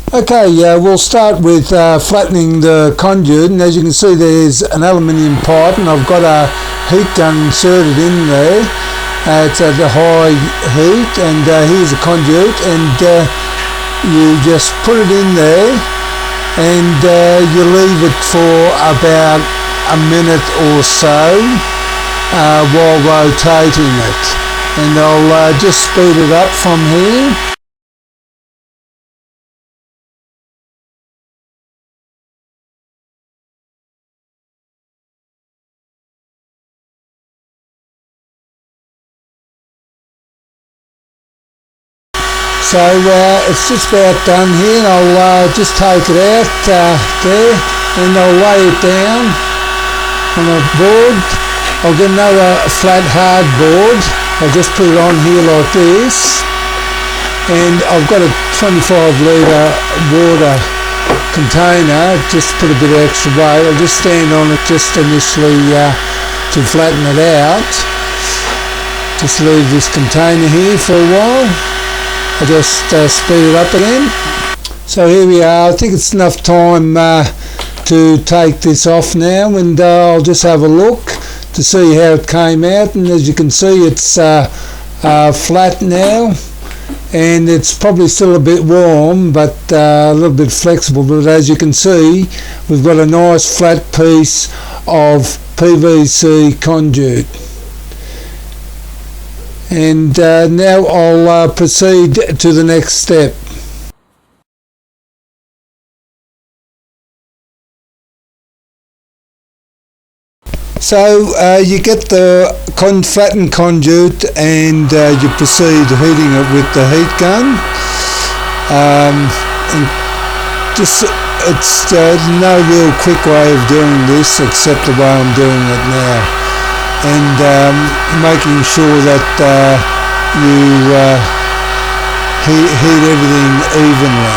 Okay, we'll start with flattening the conduit, and as you can see there's an aluminium pipe and I've got a heat gun inserted in there. It's at a high heat, and here's a conduit, and you just put it in there and you leave it for about a minute or so while rotating it, and I'll just speed it up from here. So it's just about done here, and I'll just take it out there, and I'll lay it down on a board. I'll get another flat hard board. I'll just put it on here like this, and I've got a 25 litre water container, just put a bit of extra weight. I'll just stand on it just initially to flatten it out. Just leave this container here for a while. I'll just speed it up again. So here we are. I think it's enough time to take this off now, and I'll just have a look to see how it came out. And as you can see, it's flat now, and it's probably still a bit warm, but a little bit flexible. But as you can see, we've got a nice flat piece of PVC conduit. And now I'll proceed to the next step. So you get the flattened conduit, and you proceed heating it with the heat gun. And just it's no real quick way of doing this except the way I'm doing it now. And making sure that you heat everything evenly.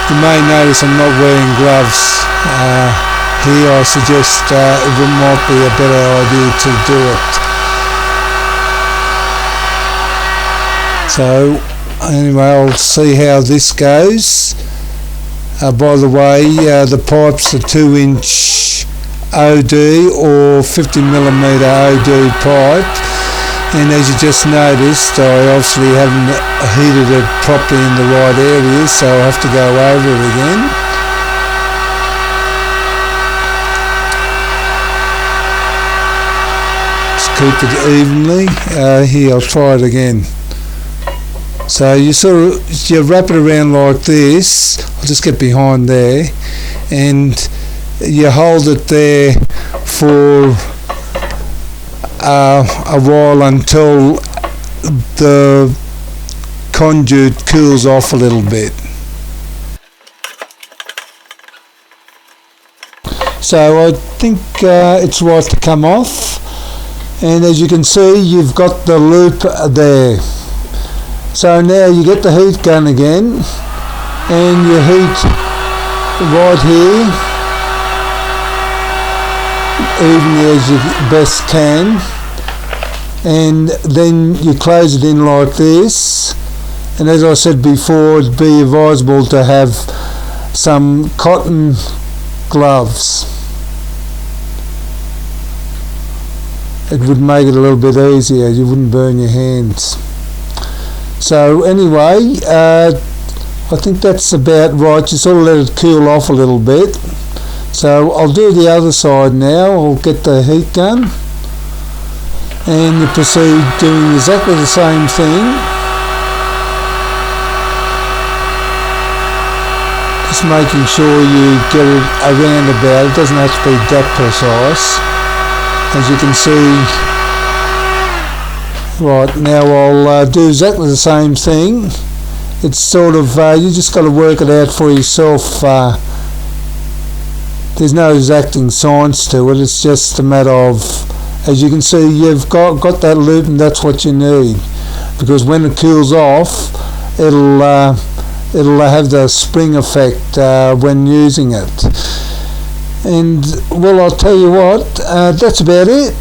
You may notice I'm not wearing gloves here. I suggest it might be a better idea to do it. So anyway, I'll see how this goes. By the way, the pipe's a 2-inch OD or 50mm OD pipe, and as you just noticed, I obviously haven't heated it properly in the right areas, so I'll have to go over it again. Just keep it evenly. Here, I'll try it again. So you wrap it around like this. I'll just get behind there, and you hold it there for a while until the conduit cools off a little bit. So I think it's right to come off, and as you can see, you've got the loop there. So now you get the heat gun again, and you heat right here evenly as you best can, and then you close it in like this. And as I said before, it'd be advisable to have some cotton gloves. It would make it a little bit easier, you wouldn't burn your hands. So anyway, I think that's about right. You sort of let it cool off a little bit. So I'll do the other side now. I'll get the heat gun, and you proceed doing exactly the same thing. Just making sure you get it around about. It doesn't have to be that precise. As you can see, right now I'll do exactly the same thing. It's sort of, you just got to work it out for yourself. There's no exacting science to it. It's just a matter of, as you can see, you've got that loop, and that's what you need, because when it cools off, it'll have the spring effect when using it. And well, I'll tell you what, that's about it.